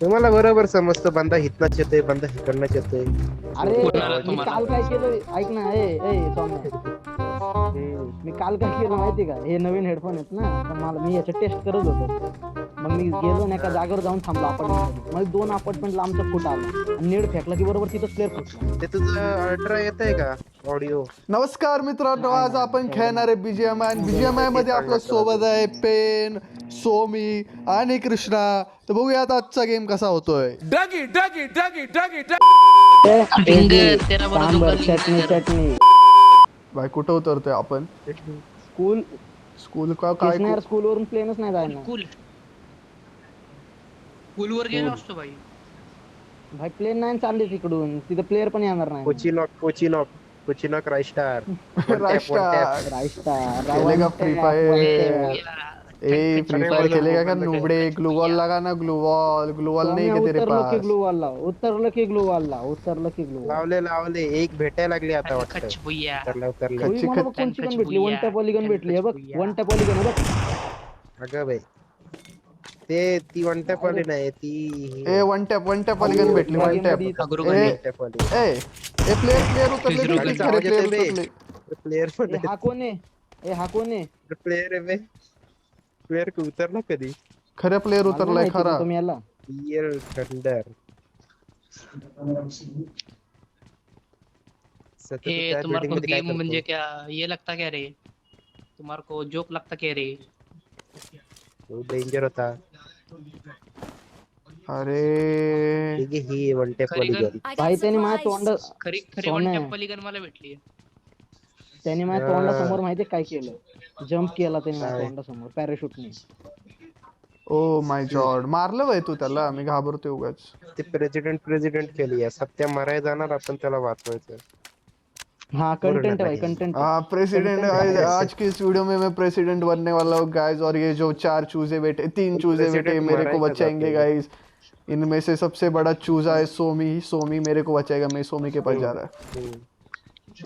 तुम्हाला बरोबर समजतं बंदा हितनाच येतोय बंदा हिकडनंच येतोय. अरे कोणाला मी तुम्हाला काल काय केलं ऐक ना, ए ए सौम्य, हम्म. मी काल काय केलं माहिती का, हे नवीन हेडफोन आहेत ना, तर मला मी याची टेस्ट करत होतो. मग मी गेलो ना एका जागेवर जाऊन थांबलो अपार्टमेंट मध्ये, मला 2 अपार्टमेंट लांबचा फुट आला आणि नेट फेकला की बरोबर तिथंच प्लेअर फुटला. ते तुझं अल्ट्रा येतंय का ऑडिओ? नमस्कार मित्रांनो, नाही आज नाही आपण तेवढं खेळणार आहे बीजीएमआय आणि बीजीएमआय मध्ये आपल्या सोबत आहे पेन, सोमी आणि कृष्णा. तर बघूयात आजचा गेम कसा होतोय. डिंगर तेरा बड़ा सांबर दुकान चटणी डिंगर चटणी. भाई कुठं उतरतोय आपण? स्कूल स्कूल का काय? कृष्णा स्कूल वरून प्लेनच नाही जायना स्कूल स्कूलवर गेलो असतो भाई. भाई, प्लेन नाही चालली तिकडून, तिथं प्लेअर पण येणार नाही. कोचिनॉक राईस्टार राष्ट्र राईस्टार खेलेगा फ्री फायर? ठक ए ठक फ्री ठक फायर ठक खेलेगा क्या ठक नुबड़े? ठक ग्लूवॉल लगा ना, ग्लूवॉल नहीं है तेरे उतरलो की पास? ग्लू वाला, उतरलं की ग्लू वाला, उतरलं की ग्लू वाला. लावले एक भेटायला लागली आता खच वाटतं. खच भुया उतरलं खच्ची मला बघ खच कोणची गन खच भेटली, वन टॅप वाली गन भेटली आहे बघ, वन टॅप वाली गन बघ. अगं बाई ते ती वन टॅप वाली नाही ती ए वन टॅप वाली गन भेटली, या वन game टॅप. मध्ये अगरू ए गणी वन टॅप वाली ए ए प्लेयर उतरले फिजरू की गणी. खरे प्लेयर उतरले? प्लेयर पण हा कोण आहे, हा कोण आहे? प्लेयर आहे प्लेयर उतरला कधी? खरे प्लेयर मला नाही उतरलाय माहिती, खरा. पण तुम्ही याला रियल थंडर ए तुम्हारे को गेम म्हणजे क्या ये लगता क्या रे? तुम्हारे को जोक लगता क्या रे? डेंजर होता. अरे ठीक आहे ही वन टॅप वाली खरी गन. गन. भाई त्याने माझ्या तोंड खरी खरी वन सोन्या, टॅप वाली गन मला भेटली. त्याने माझ्या तोंडासमोर माहितीये काय केलं, जम्प केला त्याने माझ्या काय? तोंडासमोर पॅराशूटने. ओ माय गॉड, मारलं वय तू त्याला? मी घाबरतोय उगाच. ते प्रेसिडेंट केली आहे. सत्य मराय जाणार आपण त्याला वाचवायचं. हाँ कंटेंट है भाई, कंटेंट है। हाँ प्रेसिडेंट, Content है। आज की इस वीडियो में मैं प्रेसिडेंट बनने वाला हूँ गाइस। और ये जो 4 चूजे बेटे, 3 चूजे बेटे मेरे को बचाएंगे गाइस। इनमें से सबसे बड़ा चूजा है सोमी मेरे को बचाएगा। मैं सोमी के पास जा रहा है।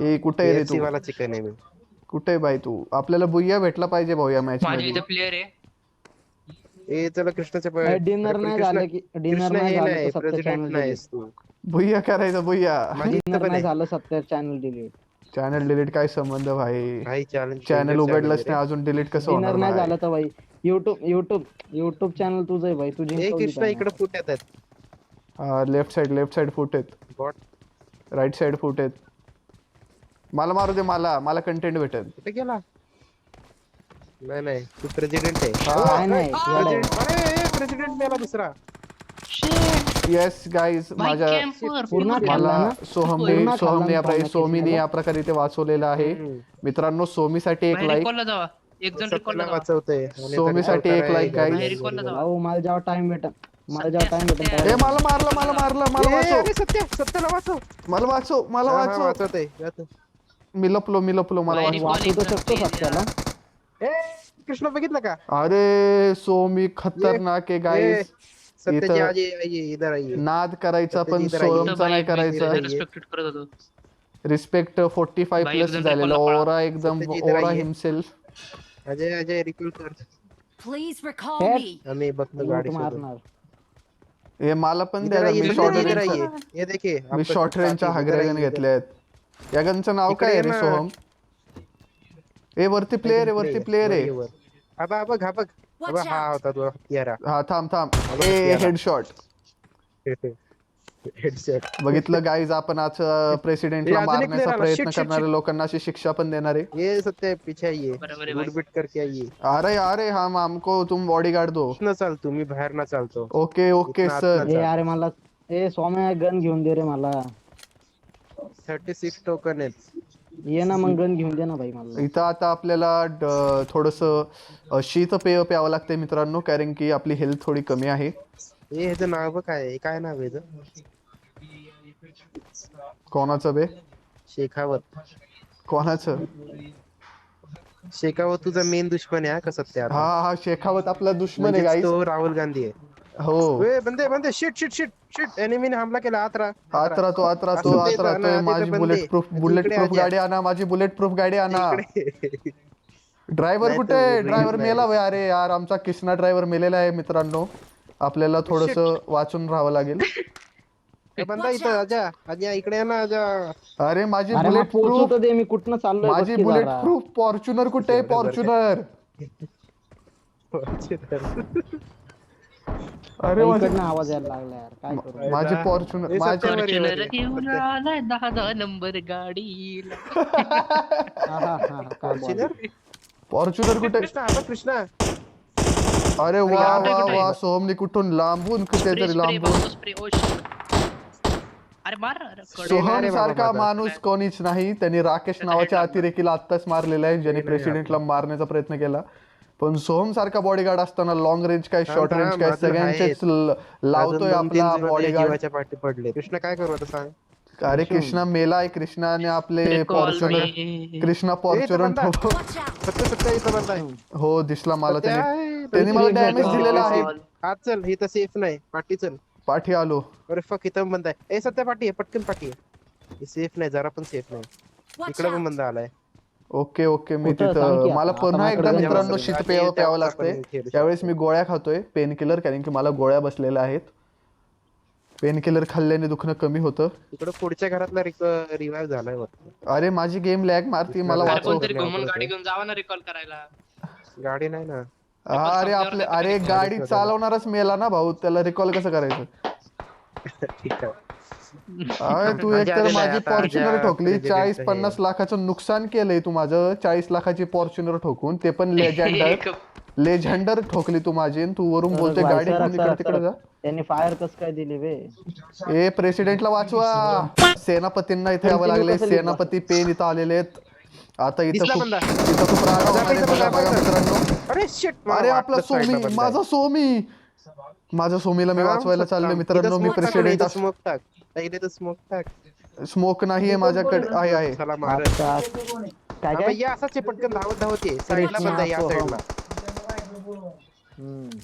ए कुठे आहे रे तू? वाला चिकन आहे मी. कुठे आहे भाई तू? आपल्याला बुय्या भेटला पाहिजे भाऊ या मॅच माझे मध्ये. इथे प्लेयर आहे. ए चला कृष्णाच्या डिनर नाही झालं की, डिनर नाही झालं तर सत्य प्रेसिडेंट चॅनल नाही डिलीट, तू. बुय्या करायचं बुय्या. डिनर नाही झालं सत्य चॅनल डिलीट, चॅनल डिलीट काय संबंध भाई? भाई चॅनल उघडलंच नाही अजून डिलीट कसं होणार डिनर नाही भाई? झालं तर भाई युट्यूब चॅनल तुझं आहे भाई, तू ए जिंकवली कृष्णा इकडे फुट येतात. लेफ्ट साइड फुट आहेत, बॉट राईट साइड फुट आहेत. मला मारू दे, मला कंटेंट भेटेल. कुठे गेला? नाही तू प्रेसिडेंट आहे. काय नाही येडा आहे. अरे प्रेसिडेंट मेला दुसरा. येस गाईज, माझ्या पूर्ण मला खाल्ला ना? सोहमने खाल्ला सोमीने या प्रकारे इथे वाचवलेलं आहे. हम्म. मित्रांनो सोमीसाठी एक लाईक, रिकॉलला जावा. एक जण रिकॉलला सत्याला जावा. वाचवतोय. आणि सोमीसाठी तरी एक like, चौथा guys. आहे. रिकॉलला जावा. भाऊ मला जेव्हा टाइम भेटन, मला जेव्हा टाइम भेटन सत्या. ए तेव्हा मला मारलं, ए, वाचव, अरे सत्याला वाचव. मला हा, वाचव. वाचवतोय. जातो. मी लपलो, मला बाहेर वाचव. वाचू तर शकतो सत्याला. ए कृष्ण बघितलं का? अरे सोमी खतरनाक आहे गाईज. सत्याची इथं आजी इधर आइए. नाद करायचा पण सत्याची इधर आई. सोहमचा नाही करायचा. रिस्पेक्टेड करत होतो. रिस्पेक्ट 45 बाई, प्लस एकदम झालेला recall ला ओरा, एकदम सत्याची इधर ओरा आई. हिमसेल्फ. अजय रिकॉल कर. Please recall Hey. me. आम्ही बघतो लूट गाडी शोधून. मारणार. हे मला पण द्या इधर ना, आइए, मी सत्या शॉर्ट इधर रेंजचा आइए. ये देखिए मी आपका शॉर्ट रेंजच्या साथी, हागऱ्या इधर गन आइए, घेतल्या आहेत. या गनचं नाव इकडे काय आहे ये रे ना. सोहम? ए वरती प्लेयर आहे. वर. हा बघ Watch हा out. होता तो हत्यारा. हा थांब आलो ए हत्यारा. हेडशॉट. हेडसेट. बघितलं गाईज, आपण आज प्रेसिडेंटला अजून एक मारण्याचा player आला. प्रयत्न Shit. करणाऱ्या लोकांना अशी शिक्षा पण देणार आहे. ये सत्य पीछे आइए. बरोबर आहे लूट भाई. बीट करके आइए. अरे हम हमको तुम बॉडीगार्ड दो. न चालतो मी बाहेर ना चालतो. ओके इतना सर. आतना ए अरे मला, ए सोम्या गन घेऊन दे रे मला. 36 टोकन आहेत. ये ना मग गन घेऊन दे ना भाई मला. इथं आता आपल्याला थोडस शीत पेय प्यावं लागतंय मित्रांनो, कारण की आपली हेल्थ थोडी कमी आहे. ए ह्याचं नाव बघ काय नाव आहे ह्याचं? कोणाचं बे? कोणाचं? शेखावत तुझा मेन दुश्मन आहे हा, का सत्य आता? हा शेखावत आपला दुश्मन आहे म्हणजेच गाईज. तो राहुल गांधी आहे. हो, ए बंदे शिट एनिमीने हमला केला. आत राहतोय. माझी बुलेट प्रूफ गाडी आणा, माझी बुलेट प्रूफ गाडी आणा. ड्रायव्हर नाही कुठे तर आहे? real ड्रायव्हर नाही. मेला. अरे यार, आमचा कृष्णा ड्रायव्हर मेलेला आहे मित्रांनो. आपल्याला थोडस वाचून राहावं लागेल. ए, बंदा इथं आजा आजा इकडे ये ना आजा. अरे माझी अरे मग बुलेट पोहोचू प्रूफ तर दे, मी कुठनं चाललोय बघ माझी की बुलेट जरा. प्रूफ फॉर्च्युनर कुठे आहे? फॉर्च्युनर अरे माझी इकडनं आवाज यायला लागला यार, काय करू. माझी फॉर्च्युनर ए, माझी सत्य. फॉर्च्युनर घेऊन आलाय 10 नंबर गाडीला. हा, काय बोल. फॉर्च्युनर फॉर्च्युनर कुठे? कृष्णा आला कृष्णा. अरे वा कुठे, वा कुठे? वा सोहमने कुठून लांबून स्प्रे कुठेतरी स्प्रे लांबून. बघतो स्प्रे. ओ shit. अरे मार अरे, कडे. सोहम रे बाबा सारखा माझा. माणूस कोणीच नाही. त्यांनी राकेश नावाच्या अतिरेकीला आत्ताच मारलेला आहे, ज्याने प्रेसिडेंटला मारण्याचा प्रयत्न केला. पण सोहम सारखा बॉडीगार्ड असताना लॉंग रेंज काय शॉर्ट रेंज काय सगळ्यांचेच लावतोय आपला बॉडीगार्ड. जीवाच्या पाठी पडले. कृष्णा काय करू आता सांग. अरे कृष्णा मेलाय. कृष्णाने आपले Recall Fortuner me. Krishna Fortuner बंदा. Watch out! सत्य सत्य इथं बंदा आहे. हो दिसला मला. सत्य त्याने आहे. त्यांनी मला डॅमेज Recall. दिलेला आहे. आज चल इथं सेफ नाही. पाठी चल. पाठी आलो. अरे फक इथं बंदा आहे. ए सत्य पाठी आहे पटकन पाठी आहे. सेफ नाही जरा पण सेफ नाही. Watch इकडे पण out! बंदा आलाय. ओके ओके मी कुठं? सांग की तिथं आता. मला आता पुन्हा एकदा माझ्याकडे मित्रांनो जाऊ. शीत आणि प्यावं आपण लागतंय. खेळू त्यावेळेस मी गोळ्या खातोय पेन किलर, कारण की मला गोळ्या बसलेल्या आहेत. पेन किलर खाल्ल्याने दुखणं कमी होतं. इकडे पुढच्या घरातला रिवाइव्ह झालाय वाटतं. अरे माझी गेम लॅग मारती मला अरे अरे वाचव. कोणतरी वाचव. घुमून गाडी घेऊन जावा ना रिकॉल करायला. गाडी नाही ना. अरे आपले अरे गाडी चालवणारच मेला ना भाऊ, त्याला रिकॉल कसं करायचं? ठीक आहे. अरे तू एक तर आलेला आहे माझी आता, फॉर्च्युनर आजा ठोकली. president 40-50 लाखाचं नुकसान केलंय तू माझं. 40 लाखाची फॉर्च्युनर ठोकून, ते पण लेजेंडर ठोकली तू माझी. आणि तू वरून बोलतोय गाडी घेऊन इकडे तिकडे जा. त्यांनी फायर कस काय दिली बे. ए प्रेसिडेंटला वाचवा. सेनापतींना इथे यावं लागले. सेनापती पेन इथं आलेले आहेत. आता इथं दिसला खूप बंदा. इथं खूप राग होणार आहे. बघा बघा मित्रांनो. अरे शिट. अरे आपला सोमी, माझा सोमी. माझ्या सोमीला मी वाचवायला चाललोय मित्रांनो. मी प्रेसिडेंट. स्मोक टाक. पहिले तर स्मोक टाक. स्मोक नाहीये माझ्याकडे. आहे चला मार. अच्छा. काय काय या असाच आहे पटकन धावत धावत ये. साईडला बंदा या साईडला.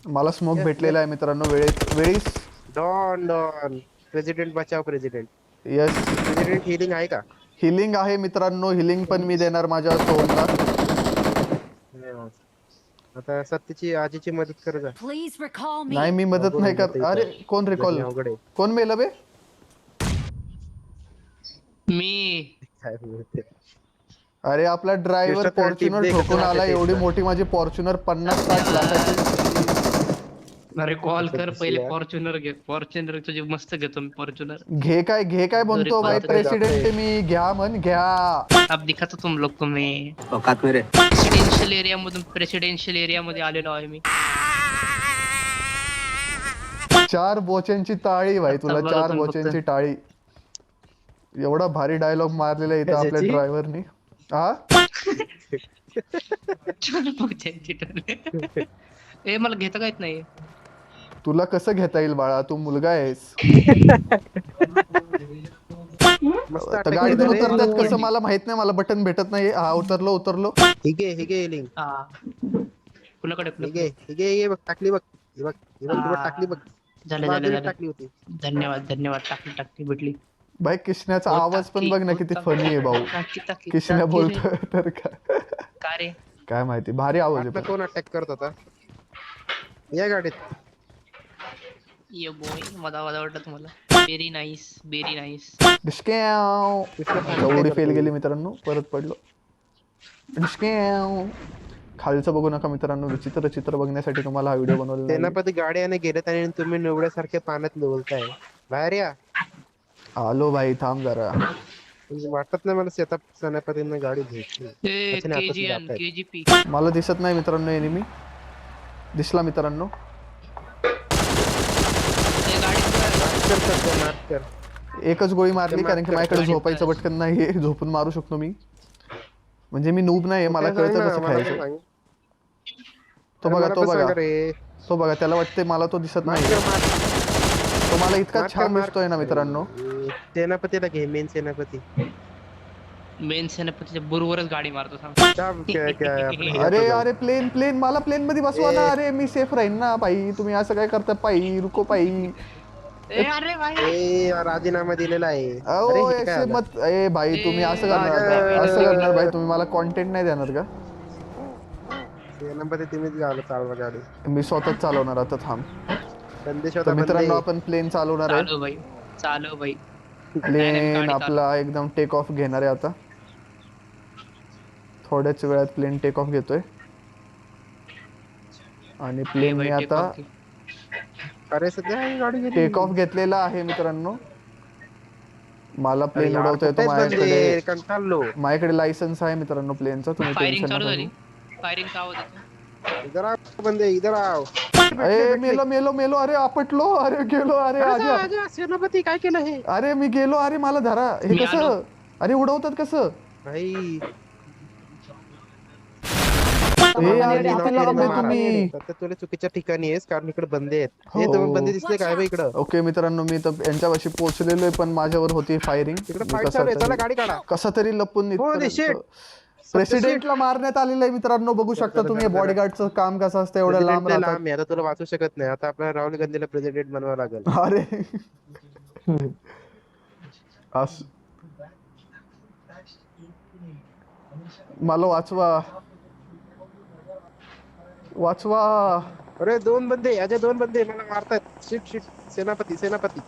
मला स्मोक भेटलेला आहे मित्रांनो वेळीच. डॉन प्रेसिडेंट बचाव प्रेसिडेंट. यस प्रेसिडेंट हिलिंग आहे का? हिलिंग आहे मित्रांनो. हिलिंग पण मी देणार माझ्या सोहमला. आता सत्याची आजीची मदत कर जा. Please recall me. नाही मी मदत नाही कर. अरे कोण रिकॉल? अवघड आहे. कोण मेलं बे? मी काय बोलते. अरे आपला ड्रायव्हर कृष्णा फॉर्च्युनर टीप दे ठोकून कसं आला. वाटते एवढी ते. मोठी माझी फॉर्च्युनर 50-60 लाखाची. अरे कॉल कर पहिले. फॉर्च्युनर घे. फॉर्च्युनर तुझी मस्त घेतो मी फॉर्च्युनर. घे काय म्हणतो भाई प्रेसिडेंट मी. घ्या म्हण घ्या. अब दिखातो तुम लोग को मैं. औकात मेरे प्रेसिडेन्शियल एरिया मध्ये आलेलो आहे मी. 4 बोचेंची टाळी भाई तुला. आता 4 बघा बोचेंची टाळी. एवढा भारी डायलॉग मारलेला इथं आपल्या कशाची? ड्रायव्हरनी. हा ए मला घेता काहीच नाही. तुला कसं घेता येईल बाळा, तू मुलगा आहेस. मस्त आता attack गाडीतून केलं रे. उतरतात कसं मला माहित नाही. मला बटन भेटत नाही. हा उतरलो. हिगे हिलिंग. हा कुणाकडे हिगे बघ टाकली बघ. ही बघ टाकली बघ. झालं बाजूला टाकली होती. धन्यवाद टाकली भेटली. भाई कृष्णाचा हो, आवाज पण टाकी, बघ ना हो, किती टाकी, फनी आहे भाऊ. टाकी, कृष्णा टाकी बोलतोय तर का रे. काय माहिती. भारी आवाज आपला आहे. कोण अटॅक करत होता या गाडीत? ये बॉय मला वाटलं तुम्हाला. Very nice. डिस्कॅव. एवढी फेल गेली मित्रांनो. परत पडलो. डिस्कॅव. खालचं बघू नका मित्रांनो. विचित्र चित्र बघण्यासाठी तुम्हाला हा व्हिडिओ बनवलेला आहे. सेनापती गाड्याने गेलेत आणि तुम्ही निवड्यासारखे पाण्यात लोळताय. बाहेर या. आलो भाई थांब जरा. म्हणजे वाटत नाही मला सेनापतींना गाडी घ्यायची. अच्छा, नाही, आता जात आहेत. केजीपी. मला दिसत नाही मित्रांनो. एनिमी दिसला मित्रांनो. मार कर सध्या, मार कर. एकच गोळी मारली कारण की माझ्याकडे झोपायचं बटकन नाहीये. झोपून मारू शकतो मी. म्हणजे मी नूब नाही. मला काय सांग कळतं ना, कसं मला खायचं. पण सांग. तो मला पण सांग रे. बघा त्याला वाटते मला तो दिसत मार नाही. कर, मार. तो मला इतका मार कर, छान मार. दिसतोय ना मित्रांनो. सेनापतीला घे. मेन सेनापती. मेन सेनापतीच्या बरोबरच गाडी मारतो सांग. काय आपलं अरे अरे प्लेन मला प्लेन मध्ये बसवा ना. अरे मी सेफ राहीन ना भाई. तुम्ही असं काय करता पायी. रुको पायी. अरे भाई राजीनामा दिलेला आहे. अहो अरे, हे काय ऐसे आलं? मत. ए भाई तुम्ही असं करणार अरे, का? असं करणार भाई तुम्ही मला कॉन्टेंट नाही देणार का? सेनापती तुम्हीच घाला चालवा गाडी. मी स्वतःच चालवणार आता. थांब. बंदे तर शोधा मित्रांनो बंदे. आपण प्लेन चालवणार आहे. चालो भाई प्लेन गाडी आपला एकदम टेक ऑफ घेणार आहे आता. थोड्याच वेळात प्लेन टेक ऑफ घेतोय आणि प्लेनने आता अरे सध्या ही गाडी गेली. टेक ऑफ घेतलेला आहे मित्रांनो. मला अरे प्लेन यार, उडवता येतो. कुठेच बंदे कंटाळलो. माझ्याकडे लायसन्स आहे मित्रांनो प्लेनचा. तुम्ही फायरिंग टेन्शन चालू नका झाली. घेऊ. फायरिंगचा आवाज येतो. इधर आओ बंदे, इधर आओ. अरे मेलो मेलो मेलो. अरे आपटलो. अरे गेलो. अरे आजा. आजा सेनापती काय केलं हे? अरे मी गेलो. अरे मला धरा. हे मी आलो. कसं? अरे उडवतात कसं? भाई ए आधी आपल्याला लांब आहे मारा. तुम्ही. तर तुला चुकीच्या ठिकाणी आहेस कारण इकडे बंदे आहेत. हो. हे दोन बंदे दिसले काय बे इकडं? ओके मित्रांनो मी तर यांच्यापाशी पोहोचलेलो आहे पण माझ्यावर होती फायरिंग. इकडे फाईट चालू आहे. चला गाडी काढा. कसा तरी लपून Holy shit. प्रेसिडेंटला मारण्यात आलेलं आहे मित्रांनो. बघू शकता तुम्ही बॉडीगार्डचं काम कसं असतं एवढं लांब President लय राहतात. लांब आहे. आता तुला वाचू शकत नाही. आता आपल्याला राहुल गांधीला प्रेसिडेंट बनवावं लागेल. अरे अस मला वाचवा वाचवा. अरे दोन बंदे, अजय दोन बंदे मला मारतात. Shit shit. सेनापती सेनापती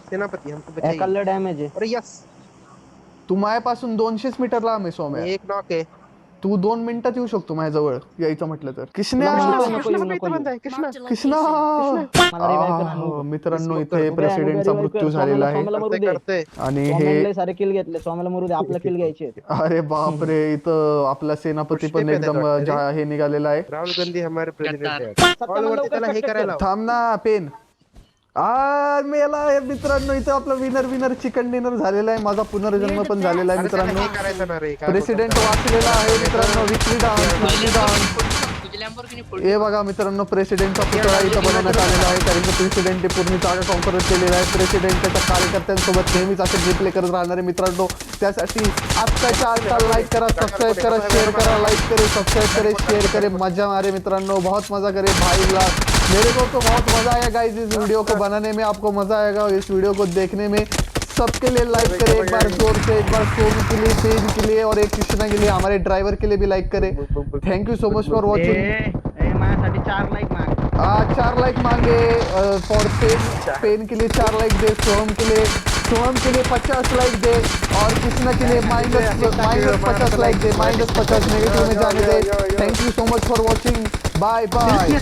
सेनापती हमको बचाइए. एकाला डॅमेज आहे. अरे यस, तू माझ्यापासून 200 मीटर लांब आहे सौम्या. एक नॉक आहे. तू 2 मिनिटात येऊ शकतो माझ्याजवळ यायचं म्हटलं तर. कृष्णा कृष्णा बंद आहे. Krishna Marked a Krishna location. मला revive करा अनु. मित्रांनो Smoke इथे कर. प्रेसिडेंटचा revive मृत्यू कर. झालेला आहे स्वामीला मरू दे. करते आणि स्वामीला हे लय सारे किल घेतले. स्वामीला मरू दे. आपला किल घ्यायचे आहेत. अरे बापरे इथं आपला सेनापती पण पुष्पे एकदम पेदायचे वाटतं हे निघालेला आहे. राहुल गांधी हमारे प्रेसिडेंट गद्दार. है. सत्ता All over लवकर त्याला हे कट करायला कर. थांब ना पेन. मेला हे मित्रांनो इथं आपलं विनर चिकन डिनर झालेला आहे. माझा पुनर्जन्म पण झालेला आहे अरे त्याला मित्रांनो. हे करायचं ना रे. काय प्रेसिडेंट वाचलेला आहे मित्रांनो. Victory down. हे बघा मित्रांनो प्रेसिडेंटचा पुतळा इथं बनवण्यात आलेला आहे कारण की प्रेसिडेंटने पूर्ण जागा कॉन्कर केलेला आहे. प्रेसिडेंट त्याच्या कार्यकर्त्यांसोबत नेहमीच असे रिप्ले करत राहणारे मित्रांनो. त्यासाठी आजच्या आजचा लाईक करा, सबस्क्राइब करा, शेअर करा. लाईक करे, सबस्क्राइब करे, शेयर करे. मजा मारे मित्रांनो. बहुत मजा करे भाई. मेरे को तो बहुत मजा आया गाइस इस वीडियो को बनाने में. आपको मजा आएगा इस वीडियो को देखने में. सबके लिए लाइक करें एक बार जोर से. एक बार सोनू के लिए, तेज के लिए और एक कृष्णा के लिए, हमारे ड्राइवर के लिए भी लाइक करें. Thank you so much for watching. माझ्यासाठी 4 लाईक माग. 4 लाइक मांगे फॉर पेन के लिए 4 लाइक दे. सोहम के लिए 50 लाइक दे और कृष्णा के लिए -50 लाइक दे. -50 नेगेटिव में जाने दे. Thank you so much for watching. Bye bye.